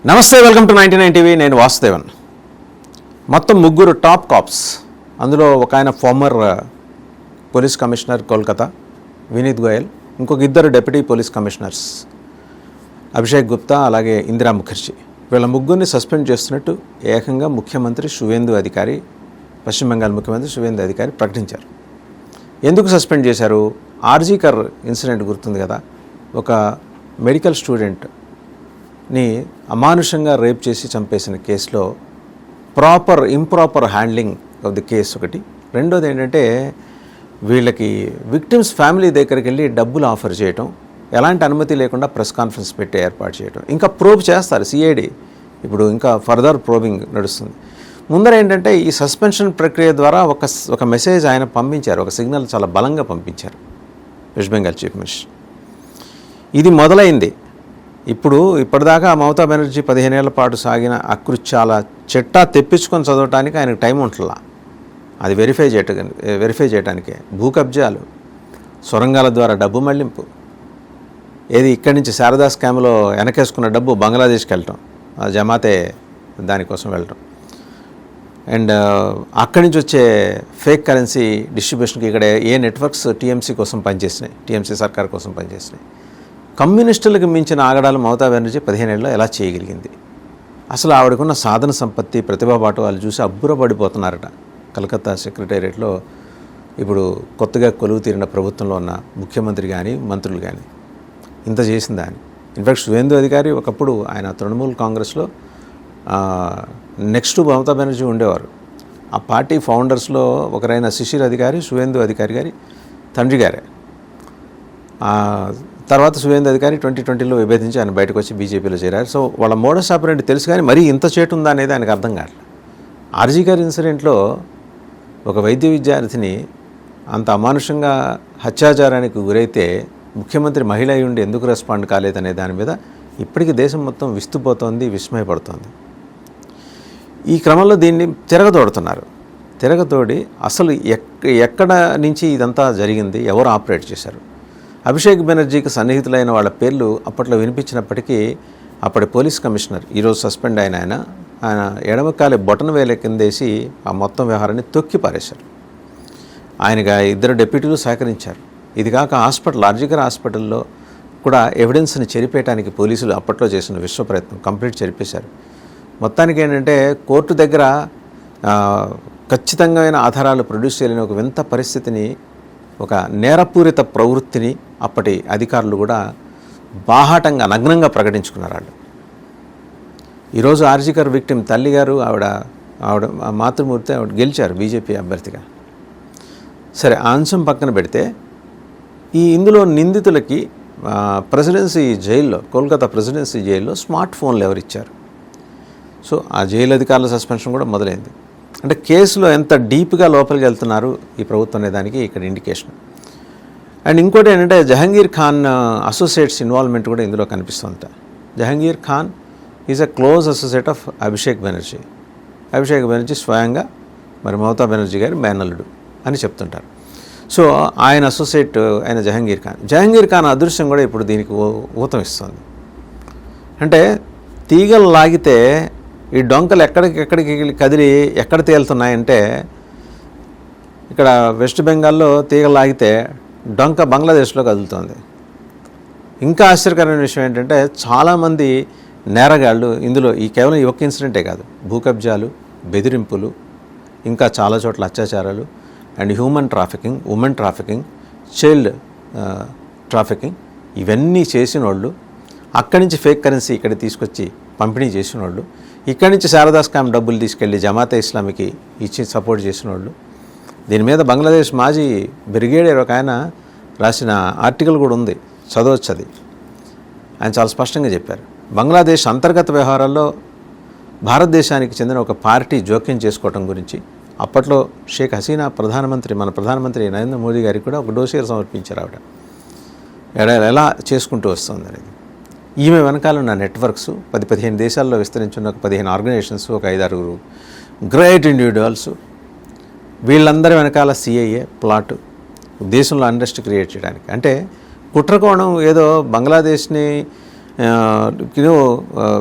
నమస్తే, welcome to 99 TV. నేను వాసుదేవన్. మొత్తం ముగ్గురు టాప్ కాప్స్, అందులో ఒక ఆయన former police commissioner Kolkata Vineet Goyal, ఇంకొక ఇద్దరు deputy police commissioners Abhishek Gupta అలాగే ఇందిరా ముఖర్జీ, వీళ్ళ ముగ్గురిని సస్పెండ్ చేస్తున్నట్టు ఏకంగా ముఖ్యమంత్రి శువేందు అధికారి, పశ్చిమ బెంగాల్ ముఖ్యమంత్రి శువేందు అధికారి ప్రకటించారు. ఎందుకు సస్పెండ్ చేశారు? ఆర్జీకర్ ఇన్సిడెంట్ గుర్తుంది కదా, ఒక మెడికల్ స్టూడెంట్ని అమానుషంగా రేప్ చేసి చంపేసిన కేసులో improper handling of the case ఒకటి. రెండోది ఏంటంటే వీళ్ళకి విక్టిమ్స్ ఫ్యామిలీ దగ్గరికి వెళ్ళి డబ్బులు ఆఫర్ చేయటం, ఎలాంటి అనుమతి లేకుండా ప్రెస్ కాన్ఫరెన్స్ పెట్టి ఏర్పాటు చేయటం, ఇంకా ప్రోబ్ చేస్తారు సిఐడి. ఇప్పుడు ఇంకా ఫర్దర్ ప్రోబింగ్ నడుస్తుంది. ముందర ఏంటంటే ఈ సస్పెన్షన్ ప్రక్రియ ద్వారా ఒక మెసేజ్ ఆయన పంపించారు, ఒక సిగ్నల్ చాలా బలంగా పంపించారు వెస్ట్ బెంగాల్ చీఫ్ మినిస్టర్. ఇది మొదలైంది. ఇప్పటిదాకా మమతా బెనర్జీ 15 ఏళ్ల పాటు సాగిన అకృత్యాల చిట్టా తెప్పించుకొని చదవటానికి ఆయనకు టైం ఉంటుందా? అది వెరిఫై చేయడానికే. భూ కబ్జాలు, సొరంగాల ద్వారా డబ్బు మళ్లింపు, ఏది ఇక్కడి నుంచి శారదా స్కామ్లో వెనకేసుకున్న డబ్బు బంగ్లాదేశ్కి వెళ్ళటం, జమాతే దానికోసం వెళ్ళటం, అండ్ అక్కడి నుంచి వచ్చే ఫేక్ కరెన్సీ డిస్ట్రిబ్యూషన్కి ఇక్కడ ఏ నెట్వర్క్స్ టీఎంసీ కోసం పనిచేసినాయి, టీఎంసీ సర్కార్ కోసం పనిచేసినాయి. కమ్యూనిస్టులకు మించిన ఆగడాలు మమతా బెనర్జీ 15 ఏళ్ళలో ఎలా చేయగలిగింది? అసలు ఆవిడకున్న సాధన సంపత్తి, ప్రతిభాపాటు వాళ్ళు చూసి అబ్బురపడిపోతున్నారట. కలకత్తా సెక్రటేరియట్లో ఇప్పుడు కొత్తగా కొలువు తీరిన ప్రభుత్వంలో ఉన్న ముఖ్యమంత్రి కానీ మంత్రులు కానీ ఇంత చేసిందా అని. ఇన్ఫ్యాక్ట్ శువేందు అధికారి ఒకప్పుడు ఆయన తృణమూల్ కాంగ్రెస్లో నెక్స్ట్ మమతా బెనర్జీ ఉండేవారు. ఆ పార్టీ ఫౌండర్స్లో ఒకరైన శిశిర్ అధికారి శువేందు అధికారి గారి తండ్రి గారే. తర్వాత శువేందు అధికారి 2020లో విభేదించి ఆయన బయటకు వచ్చి బీజేపీలో చేరారు. సో వాళ్ళ మోడస్ ఆపరెండి తెలుసు, కానీ మరీ ఇంత చేటు ఉందా అనేది ఆయనకు అర్థం కావట్లేదు. ఆర్జీకర్ ఇన్సిడెంట్లో ఒక వైద్య విద్యార్థిని అంత అమానుషంగా హత్యాచారానికి గురైతే ముఖ్యమంత్రి మహిళ అయి ఉండి ఎందుకు రెస్పాండ్ కాలేదనే దాని మీద ఇప్పటికీ దేశం మొత్తం విస్తుపోతోంది, విస్మయపడుతోంది. ఈ క్రమంలో దీన్ని తిరగతోడి అసలు ఎక్కడ నుంచి ఇదంతా జరిగింది, ఎవరు ఆపరేట్ చేశారు? అభిషేక్ బెనర్జీకి సన్నిహితులైన వాళ్ళ పేర్లు అప్పట్లో వినిపించినప్పటికీ అప్పటి పోలీస్ కమిషనర్, ఈరోజు సస్పెండ్ అయిన ఆయన ఎడమకాలి బొటన వేల కిందేసి ఆ మొత్తం వ్యవహారాన్ని తొక్కి పారేశారు. ఆయనగా 2 డిప్యూటీలు సహకరించారు. ఇది కాక ఆర్జీకర్ హాస్పిటల్లో కూడా ఎవిడెన్స్ని చెరిపేయడానికి పోలీసులు అప్పట్లో చేసిన విశ్వ ప్రయత్నం కంప్లీట్ చెరిపేశారు. మొత్తానికి ఏంటంటే కోర్టు దగ్గర ఖచ్చితంగా ఆధారాలు ప్రొడ్యూస్ చేయలేని ఒక వింత పరిస్థితిని, ఒక నేరపూరిత ప్రవృత్తిని అప్పటి అధికారులు కూడా బాహాటంగా నగ్నంగా ప్రకటించుకున్నారు. వాళ్ళు ఈరోజు ఆర్జీకర్ విక్టిమ్ తల్లిగారు, ఆవిడ మాతృమూర్తి, ఆవిడ గెలిచారు బీజేపీ అభ్యర్థిగా. సరే, ఆ అంశం పక్కన పెడితే ఇందులో నిందితులకి ప్రెసిడెన్సీ జైల్లో, కోల్కతా ప్రెసిడెన్సీ జైల్లో స్మార్ట్ ఫోన్లు ఎవరిచ్చారు? సో ఆ జైలు అధికారుల సస్పెన్షన్ కూడా మొదలైంది. అంటే కేసులో ఎంత డీప్గా లోపలికి వెళ్తున్నారు ఈ ప్రభుత్వం అనే దానికి ఇక్కడ ఇండికేషన్. అండ్ ఇంకోటి ఏంటంటే జహంగీర్ ఖాన్ అసోసియేట్స్ ఇన్వాల్వ్మెంట్ కూడా ఇందులో కనిపిస్తుంట. Jahangir Khan is a close associate of Abhishek Banerjee. Abhishek Banerjee స్వయంగా మరి మమతా బెనర్జీ గారి మేనల్లుడు అని చెప్తుంటారు. సో ఆయన అసోసియేట్ అయిన జహంగీర్ ఖాన్ అదృశ్యం కూడా ఇప్పుడు దీనికి ఊతం ఇస్తుంది. అంటే తీగలు లాగితే ఈ డొంకలు ఎక్కడికి కదిలి ఎక్కడ తేలుతున్నాయంటే, ఇక్కడ వెస్ట్ బెంగాల్లో తీగలు లాగితే డొంక బంగ్లాదేశ్లో కదులుతుంది. ఇంకా ఆశ్చర్యకరమైన విషయం ఏంటంటే చాలామంది నేరగాళ్ళు ఇందులో కేవలం ఈ ఒక్క ఇన్సిడెంటే కాదు, భూ కబ్జాలు, బెదిరింపులు, ఇంకా చాలా చోట్ల అత్యాచారాలు and human trafficking, women trafficking, child trafficking, ఇవన్నీ చేసిన వాళ్ళు, అక్కడి నుంచి ఫేక్ కరెన్సీ ఇక్కడ తీసుకొచ్చి పంపిణీ చేసిన వాళ్ళు, ఇక్కడి నుంచి శారదా స్కామ్ డబ్బులు తీసుకెళ్ళి జమాతే ఇస్లామీకి ఇచ్చి సపోర్ట్ చేసిన వాళ్ళు. దీని మీద బంగ్లాదేశ్ మాజీ బ్రిగేడియర్ ఒక ఆయన రాసిన ఆర్టికల్ కూడా ఉంది, చదవచ్చు. అది ఆయన చాలా స్పష్టంగా చెప్పారు. బంగ్లాదేశ్ అంతర్గత వ్యవహారాల్లో భారతదేశానికి చెందిన ఒక పార్టీ జోక్యం చేసుకోవటం గురించి అప్పట్లో షేక్ హసీనా మన ప్రధానమంత్రి నరేంద్ర మోదీ గారికి కూడా ఒక డోసియర్ సమర్పించారు. ఆవిడ ఎలా చేసుకుంటూ వస్తుంది అనేది. ఈమె వెనకాల ఉన్న నెట్వర్క్స్ 10-15 దేశాల్లో విస్తరించున్న ఒక 15 ఆర్గనైజేషన్స్, ఒక 5-6 గ్రేట్ ఇండివిజువల్స్, వీళ్ళందరి వెనకాల సిఐఏ ప్లాట్, దేశంలో అన్రెస్ట్ క్రియేట్ చేయడానికి. అంటే కుట్రకోణం ఏదో బంగ్లాదేశ్ని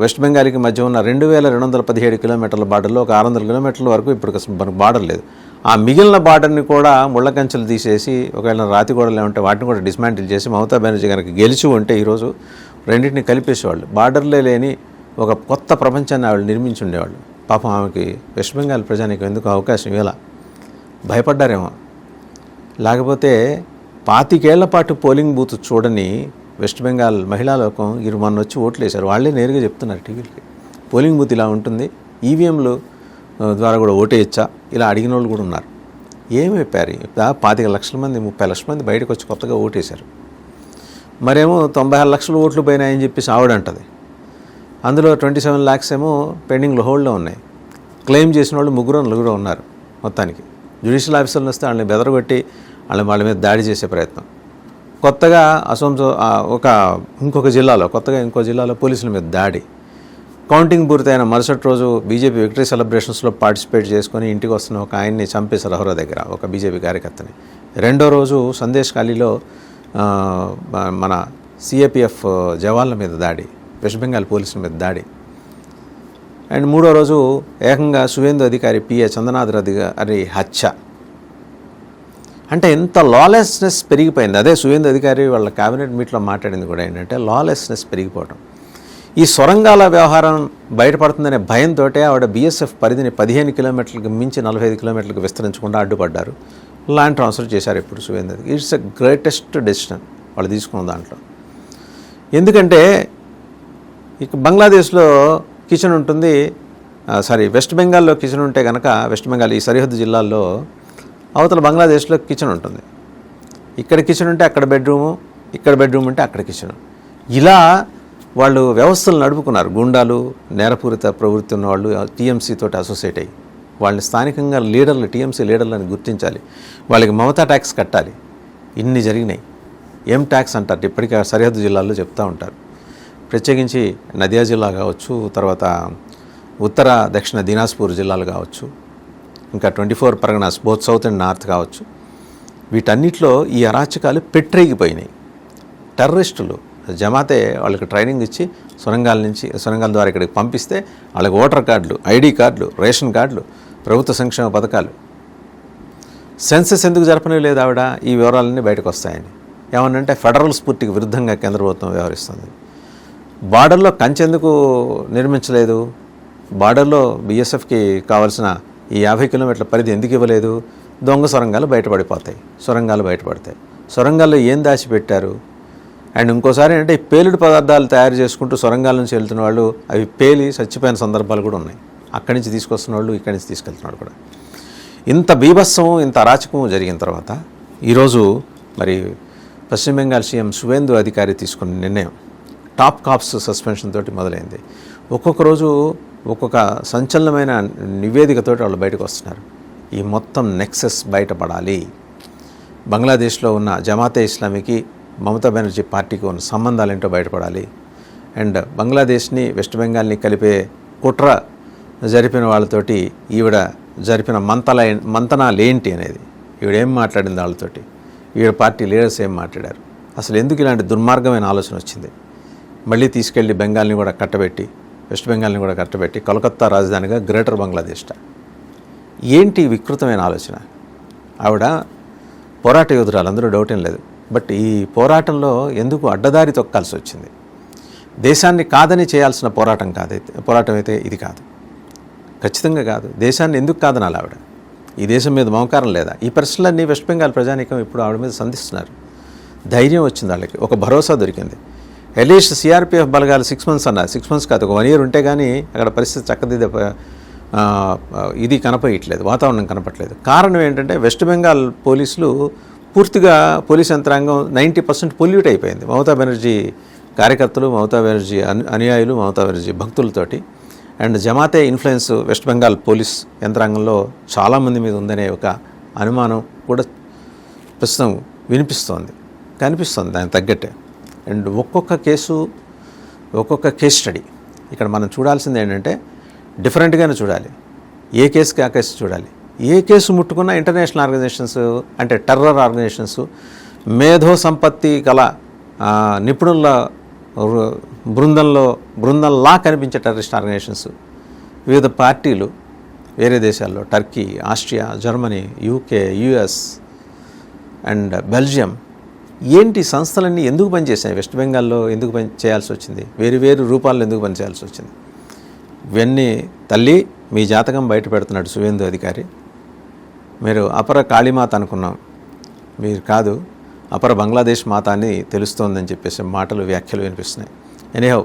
వెస్ట్ బెంగాల్కి మధ్య ఉన్న 2217 కిలోమీటర్ల బార్డర్లో ఒక 600 కిలోమీటర్ల వరకు ఇప్పుడు మనకు బార్డర్ లేదు. ఆ మిగిలిన బార్డర్ని కూడా ముళ్ళ కంచెలు తీసేసి ఒకవేళ రాతి గోడలు ఏమంటే వాటిని కూడా డిస్మాంటిల్ చేసి మమతా బెనర్జీ కనుక గెలిచి ఉంటే ఈరోజు రెండింటిని కలిపేసేవాళ్ళు. బార్డర్లే లేని ఒక కొత్త ప్రపంచాన్ని ఆవిడ నిర్మించి ఉండేవాళ్ళు. పాపం ఆమెకి వెస్ట్ బెంగాల్ ప్రజానికి ఎందుకు అవకాశం ఇవ్వాల, భయపడ్డారేమో. లేకపోతే 25 ఏళ్ల పాటు పోలింగ్ బూత్ చూడని వెస్ట్ బెంగాల్ మహిళా లోకం మొన్న వచ్చి ఓట్లు వేశారు. వాళ్ళే నేరుగా చెప్తున్నారు టీవీలకి, పోలింగ్ బూత్ ఇలా ఉంటుంది, ఈవీఎంలు ద్వారా కూడా ఓటేయచ్చా, ఇలా అడిగిన వాళ్ళు కూడా ఉన్నారు. ఏమి చెప్పారు? 25 లక్షల మంది 30 లక్షల మంది బయటకు వచ్చి కొత్తగా ఓటేశారు. మరేమో 96 లక్షల ఓట్లు పోయినాయని చెప్పేసి ఆవిడంటది. అందులో 27 lakhs ఏమో పెండింగ్లో హోల్డ్లో ఉన్నాయి. క్లెయిమ్ చేసిన వాళ్ళు 3-4 ఉన్నారు. మొత్తానికి జ్యుడిషియల్ ఆఫీసర్లు వస్తే వాళ్ళని బెదరగొట్టి వాళ్ళ మీద దాడి చేసే ప్రయత్నం. కొత్తగా ఇంకో జిల్లాలో పోలీసుల మీద దాడి. కౌంటింగ్ పూర్తయిన మరుసటి రోజు బీజేపీ విక్టరీ సెలబ్రేషన్స్లో పార్టిసిపేట్ చేసుకొని ఇంటికి వస్తున్న ఒక ఆయన్ని చంపేశారు అహోరా దగ్గర, ఒక బీజేపీ కార్యకర్తని. రెండో రోజు సందేశ్ ఖాళీలో మన సిఏపిఎఫ్ జవాన్ల మీద దాడి, వెస్ట్ బెంగాల్ పోలీసుల మీద దాడి. అండ్ మూడో రోజు ఏకంగా సువేందు అధికారి పిఏ చందనాథ్ గారి హత్య. అంటే ఎంత లాలెస్నెస్ పెరిగిపోయింది. అదే సువేందు అధికారి వాళ్ళ క్యాబినెట్ మీట్లో మాట్లాడింది కూడా ఏంటంటే లాలెస్నెస్ పెరిగిపోవడం. ఈ సొరంగాల వ్యవహారం బయటపడుతుందనే భయంతో ఆవిడ బీఎస్ఎఫ్ పరిధిని 15 కిలోమీటర్లకు మించి 45 కిలోమీటర్లకు విస్తరించకుండా అడ్డుపడ్డారు. ల్యాండ్ ట్రాన్స్ఫర్ చేశారు ఇప్పుడు Suvendu. It's a greatest decision వాళ్ళు తీసుకున్న దాంట్లో. ఎందుకంటే ఇక బంగ్లాదేశ్లో కిచెన్ ఉంటుంది, వెస్ట్ బెంగాల్లో కిచెన్ ఉంటే కనుక, వెస్ట్ బెంగాల్ ఈ సరిహద్దు జిల్లాల్లో అవతల బంగ్లాదేశ్లో కిచెన్ ఉంటుంది. ఇక్కడ కిచెన్ ఉంటే అక్కడ బెడ్రూము, ఇక్కడ బెడ్రూమ్ ఉంటే అక్కడ కిచెన్. ఇలా వాళ్ళు వ్యవస్థలు నడుపుకున్నారు. గుండాలు, నేరపూరిత ప్రవృత్తి ఉన్న వాళ్ళు టీఎంసీ తోటి అసోసియేట్ అయ్యి వాళ్ళని స్థానికంగా లీడర్లు, టీఎంసీ లీడర్లను గుర్తించాలి, వాళ్ళకి మమతా ట్యాక్స్ కట్టాలి. ఇన్ని జరిగినాయి. ఏం ట్యాక్స్ అంటారు ఇప్పటికీ సరిహద్దు జిల్లాల్లో చెప్తూ ఉంటారు. ప్రత్యేకించి నదియా జిల్లా కావచ్చు, తర్వాత ఉత్తర దక్షిణ దినాజ్పూర్ జిల్లాలు కావచ్చు, ఇంకా 24 Parganas both south and north కావచ్చు. వీటన్నిటిలో ఈ అరాచకాలు పెట్టరేగిపోయినాయి. టెర్రరిస్టులు జమాతే వాళ్ళకి ట్రైనింగ్ ఇచ్చి సొరంగాల ద్వారా ఇక్కడికి పంపిస్తే వాళ్ళకి ఓటర్ కార్డులు, ఐడి కార్డులు, రేషన్ కార్డులు, ప్రభుత్వ సంక్షేమ పథకాలు. సెన్సెస్ ఎందుకు జరపలేదు ఆవిడ? ఈ వివరాలన్నీ బయటకు వస్తాయని. ఏమన్నంటే ఫెడరల్ స్ఫూర్తికి విరుద్ధంగా కేంద్ర ప్రభుత్వం వ్యవహరిస్తుంది. బార్డర్లో కంచెందుకు నిర్మించలేదు? బార్డర్లో బీఎస్ఎఫ్కి కావాల్సిన ఈ 50 కిలోమీటర్ల పరిధి ఎందుకు ఇవ్వలేదు? దొంగ సొరంగాలు బయటపడిపోతాయి, సొరంగాలు బయటపడతాయి. సొరంగాల్లో ఏం దాచిపెట్టారు? అండ్ ఇంకోసారి ఏంటంటే ఈ పేలుడు పదార్థాలు తయారు చేసుకుంటూ సొరంగాల నుంచి వెళ్తున్న వాళ్ళు అవి పేలి చచ్చిపోయిన సందర్భాలు కూడా ఉన్నాయి. అక్కడి నుంచి తీసుకొస్తున్న వాళ్ళు ఇక్కడి నుంచి తీసుకెళ్తున్నాడు కూడా. ఇంత బీభత్సం, ఇంత అరాచకం జరిగిన తర్వాత ఈరోజు మరి పశ్చిమ బెంగాల్ సీఎం సువేందు అధికారి తీసుకున్న నిర్ణయం టాప్ కాప్స్ సస్పెన్షన్ తోటి మొదలైంది. ఒక్కొక్క రోజు ఒక్కొక్క సంచలనమైన నివేదికతోటి వాళ్ళు బయటకు వస్తున్నారు. ఈ మొత్తం నెక్సెస్ బయటపడాలి. బంగ్లాదేశ్లో ఉన్న జమాతే ఇస్లామీకి మమతా బెనర్జీ పార్టీకి ఉన్న సంబంధాలు ఏంటో బయటపడాలి. అండ్ బంగ్లాదేశ్ని వెస్ట్ బెంగాల్ని కలిపే కుట్ర జరిపిన వాళ్ళతోటి ఈవిడ జరిపిన మంతనాలేంటి అనేది, ఈవిడేం మాట్లాడింది వాళ్ళతోటి, ఈవిడ పార్టీ లీడర్స్ ఏం మాట్లాడారు, అసలు ఎందుకు ఇలాంటి దుర్మార్గమైన ఆలోచన వచ్చింది? మళ్ళీ తీసుకెళ్ళి బెంగాల్ని కూడా కట్టబెట్టి, వెస్ట్ బెంగాల్ని కూడా కట్టబెట్టి కోల్కతా రాజధానిగా గ్రేటర్ బంగ్లాదేశ్. ఏంటి వికృతమైన ఆలోచన? ఆవిడ పోరాట యోధురాలు, అందరూ డౌట్ ఏం లేదు. బట్ ఈ పోరాటంలో ఎందుకు అడ్డదారి తొక్కాల్సి వచ్చింది? దేశాన్ని కాదని చేయాల్సిన పోరాటం అయితే ఇది కాదు, ఖచ్చితంగా కాదు. దేశాన్ని ఎందుకు కాదనాలి ఆవిడ? ఈ దేశం మీద మమకారం లేదా? ఈ ప్రశ్నలన్నీ వెస్ట్ బెంగాల్ ప్రజానీకం ఇప్పుడు ఆవిడ మీద సంధిస్తున్నారు. ధైర్యం వచ్చింది వాళ్ళకి, ఒక భరోసా దొరికింది. అట్లీస్ట్ సిఆర్పిఎఫ్ బలగాలు 6 months అన్నారు. 6 months కాదు, ఒక 1 year ఉంటే కానీ అక్కడ పరిస్థితి చక్కదిద్దే ఇది కనపడట్లేదు, వాతావరణం కనపట్లేదు. కారణం ఏంటంటే వెస్ట్ బెంగాల్ పోలీసులు పూర్తిగా, పోలీస్ యంత్రాంగం 90% పొల్యూట్ అయిపోయింది. మమతా బెనర్జీ కార్యకర్తలు, మమతా బెనర్జీ అనుయాయులు, మమతా బెనర్జీ భక్తులతోటి. And Jamaat influence West Bengal police యంత్రాంగంలో చాలామంది మీద ఉందనే ఒక అనుమానం కూడా ప్రస్తుతం కనిపిస్తోంది దానికి తగ్గట్టే. అండ్ ఒక్కొక్క కేస్ స్టడీ ఇక్కడ మనం చూడాల్సింది ఏంటంటే డిఫరెంట్గానే చూడాలి. ఏ కేసుకి ఆ కేసు చూడాలి. ఏ కేసు ముట్టుకున్నా ఇంటర్నేషనల్ ఆర్గనైజేషన్స్, అంటే టెర్రర్ ఆర్గనైజేషన్స్, మేధో సంపత్తి గల నిపుణుల బృందంలా కనిపించే టెర్రరిస్ట్ ఆర్గనైజేషన్స్, వివిధ పార్టీలు వేరే దేశాల్లో Turkey, Austria, Germany, UK, US and Belgium. ఏంటి సంస్థలన్నీ ఎందుకు పనిచేసాయి? వెస్ట్ బెంగాల్లో ఎందుకు పని చేయాల్సి వచ్చింది? వేరు వేరు రూపాల్లో ఎందుకు పనిచేయాల్సి వచ్చింది? ఇవన్నీ తల్లి మీ జాతకం బయట పెడుతున్నాడు సువేందు అధికారి. మీరు అపర కాళీమాత అనుకున్నాం, మీరు కాదు అపర బంగ్లాదేశ్ మాత అని తెలుస్తోందని చెప్పేసి మాటలు, వ్యాఖ్యలు వినిపిస్తున్నాయి. ఎనీహౌ,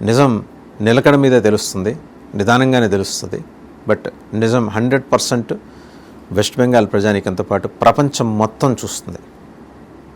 నిజం నిలకడ మీద తెలుస్తుంది, నిదానంగానే తెలుస్తుంది. బట్ నిజం 100% వెస్ట్ బెంగాల్ ప్రజానీకంతో పాటు ప్రపంచం మొత్తం చూస్తుంది.